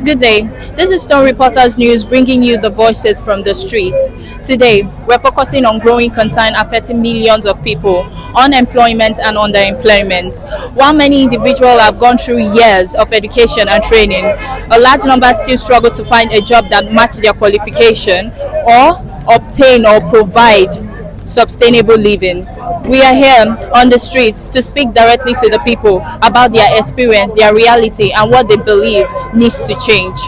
Good day. This is Stone Reporters News bringing you the voices from the street. Today, we're focusing on growing concern affecting millions of people, unemployment and underemployment. While many individuals have gone through years of education and training, a large number still struggle to find a job that matches their qualification or obtain or provide sustainable living. We are here on the streets to speak directly to the people about their experience, their reality, and what they believe needs to change.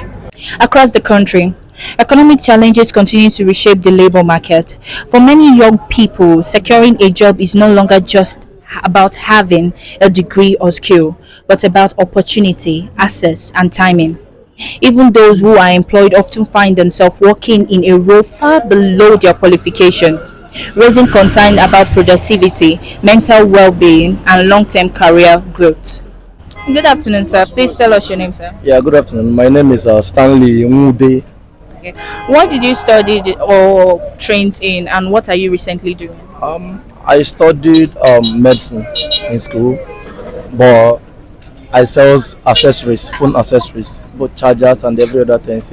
Across the country, economic challenges continue to reshape the labor market. For many young people, securing a job is no longer just about having a degree or skill, but about opportunity, access, and timing. Even those who are employed often find themselves working in a role far below their qualification, raising concern about productivity, mental well-being, and long-term career growth. Good afternoon, sir. Please tell us your name, sir. Yeah, good afternoon. My name is Stanley Mude. Okay. What did you study or trained in, and what are you recently doing? I studied medicine in school, but I sell accessories, phone accessories, both chargers and every other things.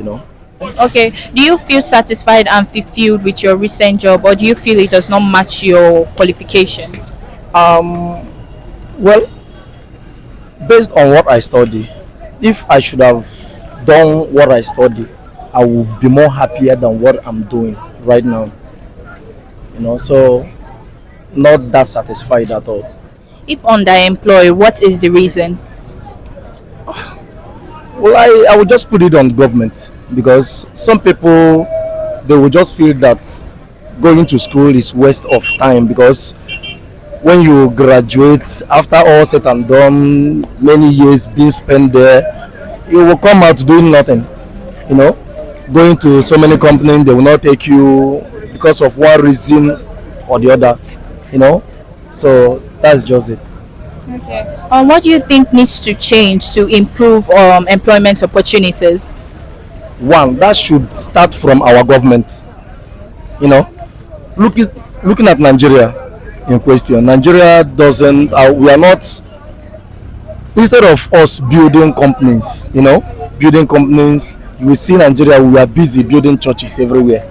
Okay. Do you feel satisfied and fulfilled with your recent job, or do you feel it does not match your qualification? Well, based on what I study, if I should have done what I study, I would be more happier than what I'm doing right now. So not that satisfied at all. If underemployed, what is the reason? Well, I would just put it on government because some people they will just feel that going to school is waste of time because when you graduate after all said and done, many years being spent there, you will come out doing nothing. You know, going to so many companies, they will not take you because of one reason or the other. So that's just it. Okay. What do you think needs to change to improve employment opportunities? One, that should start from our government. You know, looking at Nigeria in question, Nigeria doesn't. We are not. Instead of us building companies, building companies, you will see Nigeria. We are busy building churches everywhere.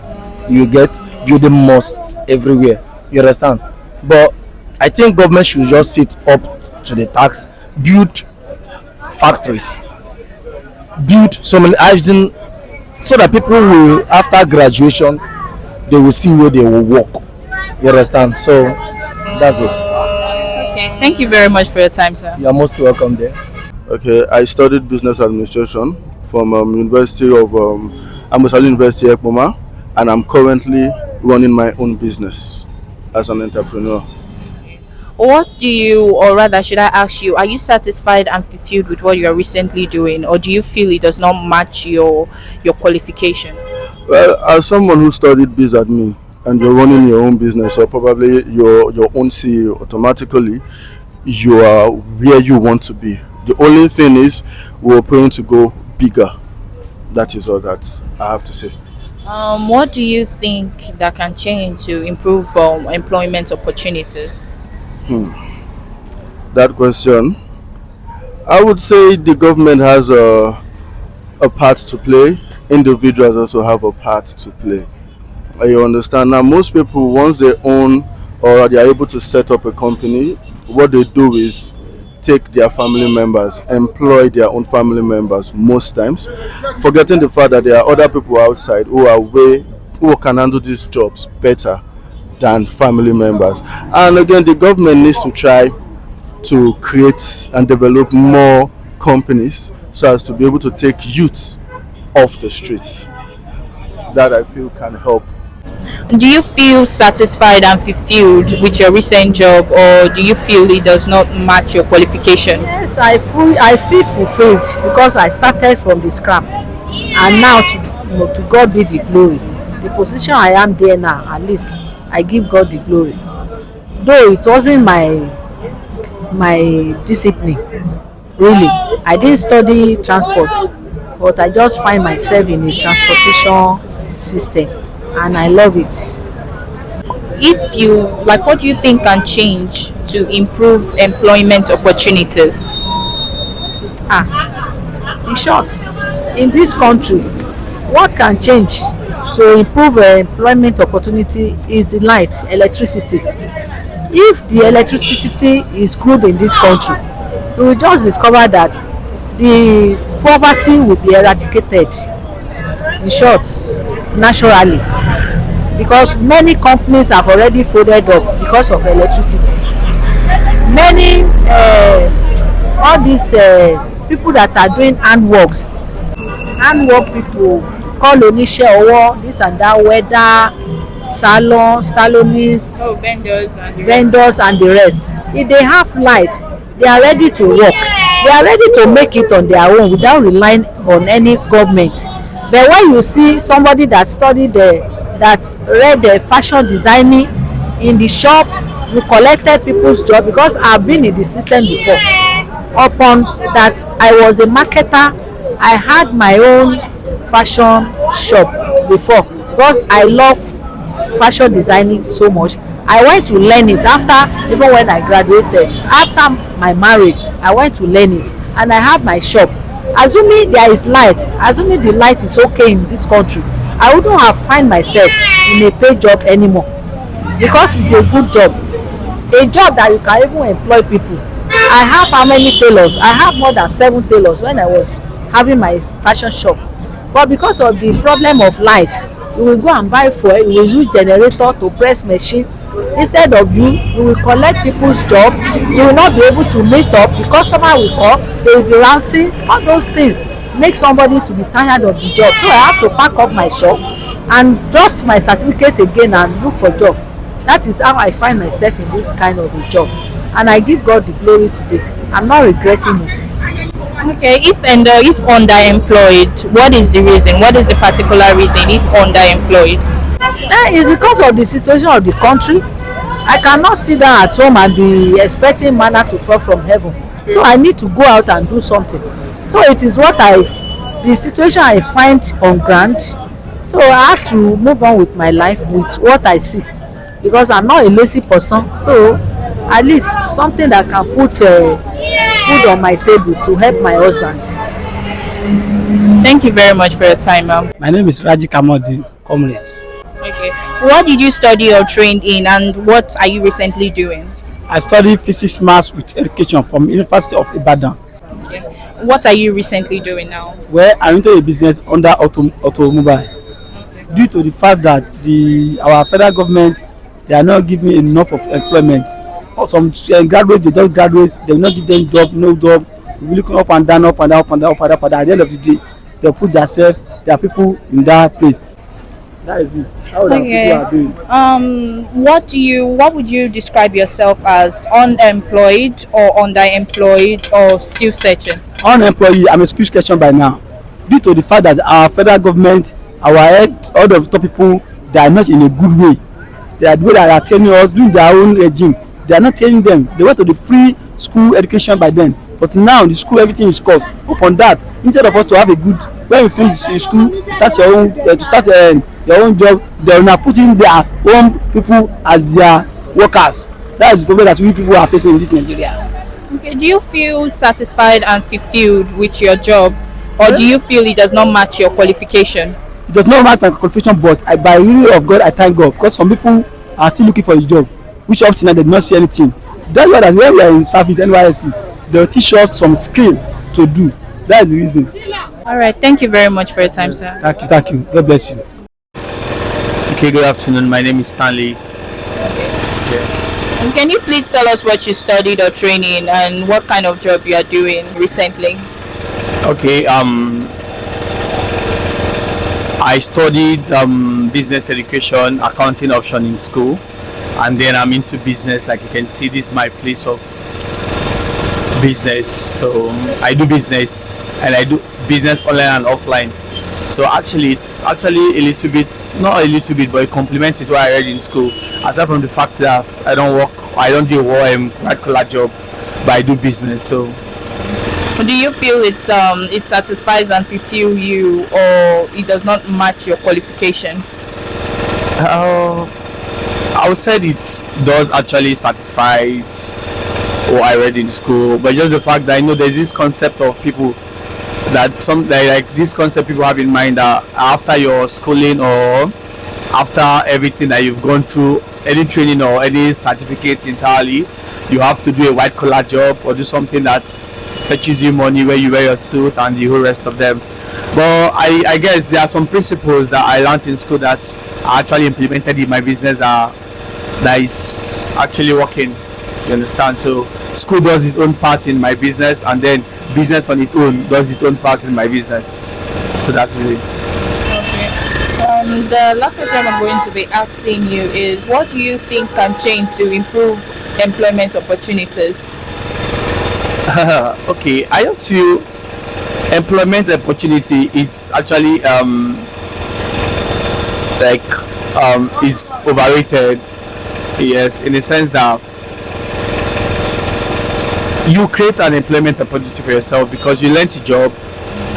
You get building mosques everywhere. You understand? But I think government should just sit up to the task, build factories, build so many housing, so that people will, after graduation, they will see where they will work. You understand? So that's it. Okay. Thank you very much for your time, sir. You are most welcome there. Okay, I studied business administration from University of Amosali University Ekpoma, and I'm currently running my own business as an entrepreneur. What do you, or rather, should I ask you, are you satisfied and fulfilled with what you are recently doing, or do you feel it does not match your qualification? Well, as someone who studied biz admin and you're running your own business or probably your own CEO, automatically you are where you want to be. The only thing is we're praying to go bigger. That is all that I have to say. What do you think that can change to improve employment opportunities? That question, I would say the government has a part to play. Individuals also have a part to play. You understand? Now, most people, once they own or they are able to set up a company, what they do is take their family members, employ their own family members most times, forgetting the fact that there are other people outside who can handle these jobs better than family members. And again, the government needs to try to create and develop more companies so as to be able to take youth off the streets. That I feel can help. Do you feel satisfied and fulfilled with your recent job, or do you feel it does not match your qualification? Yes, I feel fulfilled because I started from the scrap, and now to God be the glory. The position I am there now, at least I give God the glory. Though it wasn't my discipline, really. I didn't study transport, but I just find myself in a transportation system, and I love it. If you like, what do you think can change to improve employment opportunities? In short, in this country, what can change to improve employment opportunity is the light, electricity. If the electricity is good in this country, we will just discover that the poverty will be eradicated, in short, naturally, because many companies have already folded up because of electricity. Many all these people that are doing handwork people call oníṣẹ́ ọwọ́, this and that, weather, salonists, vendors and the rest. If they have light, they are ready to work. They are ready to make it on their own without relying on any government. But when you see somebody that studied that read the fashion designing in the shop, we collected people's job, because I've been in the system before. Upon that, I was a marketer. I had my own fashion shop before, because I love fashion designing so much. I went to learn it after, even when I graduated, after my marriage, I went to learn it, and I have my shop. Assuming there is light, assuming the light is okay in this country, I wouldn't have find myself in a paid job anymore, because it's a good job, a job that you can even employ people. I have how many tailors? I have more than 7 tailors when I was having my fashion shop. But because of the problem of light, you will go and buy fuel, you will use generator to press machine. Instead of you will collect people's job. You will not be able to meet up. The customer will call, they will be routing. All those things make somebody to be tired of the job. So I have to pack up my shop and dust my certificate again and look for job. That is how I find myself in this kind of a job, and I give God the glory today. I'm not regretting it. Okay, if underemployed, what is the reason? What is the particular reason if underemployed? It's because of the situation of the country. I cannot sit down at home and be expecting manna to fall from heaven. So I need to go out and do something. So it is the situation I find on ground. So I have to move on with my life with what I see, because I'm not a lazy person. So at least something that can put food on my table to help my husband. Thank you very much for your time, ma'am. My name is Raji Kamodi, comrade. Okay. What did you study or train in, and what are you recently doing? I studied physics maths with education from University of Ibadan. Okay. What are you recently doing now? Where I entered a business under automobile. Okay. Due to the fact that our federal government, they are not giving enough of employment. Or some graduates, they don't graduate, they will not give them job, no job. We're looking up and down, up and down, up and down, up and down, up and down. At the end of the day, they'll put themselves, their people in that place. That is it. How the people are doing. What would you describe yourself as? Unemployed or underemployed or still searching? Unemployed, I'm a school question by now. Due to the fact that our federal government, our head, all of the top people, they are not in a good way. They are the way that are telling us, doing their own regime. They are not telling them. They went to the free school education by then. But now the school, everything is cost. Upon that, instead of us to have a good, when we finish school, start your own, your own job, they are now putting their own people as their workers. That is the problem that we people are facing in this Nigeria. Okay. Do you feel satisfied and fulfilled with your job, or do you feel it does not match your qualification? It does not match my qualification, but by the will of God, I thank God, because some people are still looking for a job, which up to now they did not see anything. That's why when we are in service NYSC, they'll teach us some skill to do. That is the reason. All right. Thank you very much for your time, sir. Thank you. God bless you. Okay, good afternoon. My name is Stanley. And can you please tell us what you studied or trained in, and what kind of job you are doing recently? Okay, I studied business education, accounting option in school, and then I'm into business. Like you can see, this is my place of business. So I do business, and I do business online and offline. So actually, it's actually a little bit, not a little bit, but it complements what I read in school. Aside from the fact that I don't do a white collar job, but I do business. So Do you feel it satisfies and fulfill you, or it does not match your qualification? I would say it does actually satisfy what I read in school, but just the fact that I know there's this concept of people that some like this concept people have in mind that after your schooling or after everything that you've gone through, any training or any certificate entirely, you have to do a white collar job or do something that fetches you money where you wear your suit and the whole rest of them. But I guess there are some principles that I learned in school that I actually implemented in my business that is actually working. You understand? So school does its own part in my business, and then business on its own does its own part in my business. So that's it. Okay. The last question I'm going to be asking you is, what do you think can change to improve employment opportunities? Okay, I just feel employment opportunity is actually is overrated. Yes, in the sense that you create an employment opportunity for yourself because you learned a job,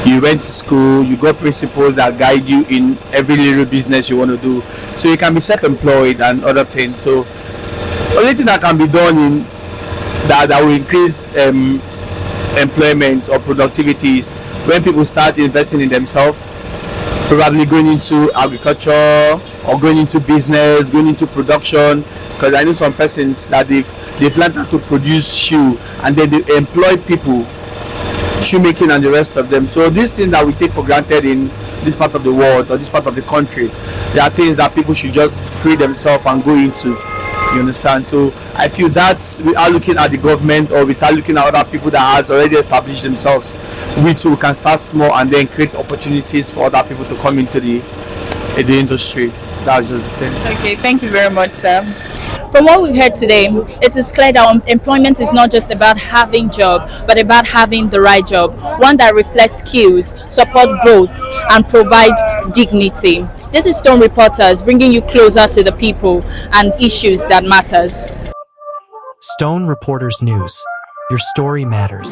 you went to school, you got principles that guide you in every little business you want to do. So you can be self-employed and other things. So the only thing that can be done in that will increase employment or productivity is when people start investing in themselves, probably going into agriculture or going into business, going into production. Because I know some persons that they've learned how to produce shoe and then they employ people, shoemaking and the rest of them. So these things that we take for granted in this part of the world or this part of the country, there are things that people should just free themselves and go into. You understand? So I feel that we are looking at the government or we are looking at other people that has already established themselves. We too can start small and then create opportunities for other people to come into the industry. That's just the thing. Okay, thank you very much, sir. From what we've heard today, it is clear that employment is not just about having job, but about having the right job, one that reflects skills, support growth, and provide dignity. This is Stone Reporters, bringing you closer to the people and issues that matters. Stone Reporters News. Your story matters.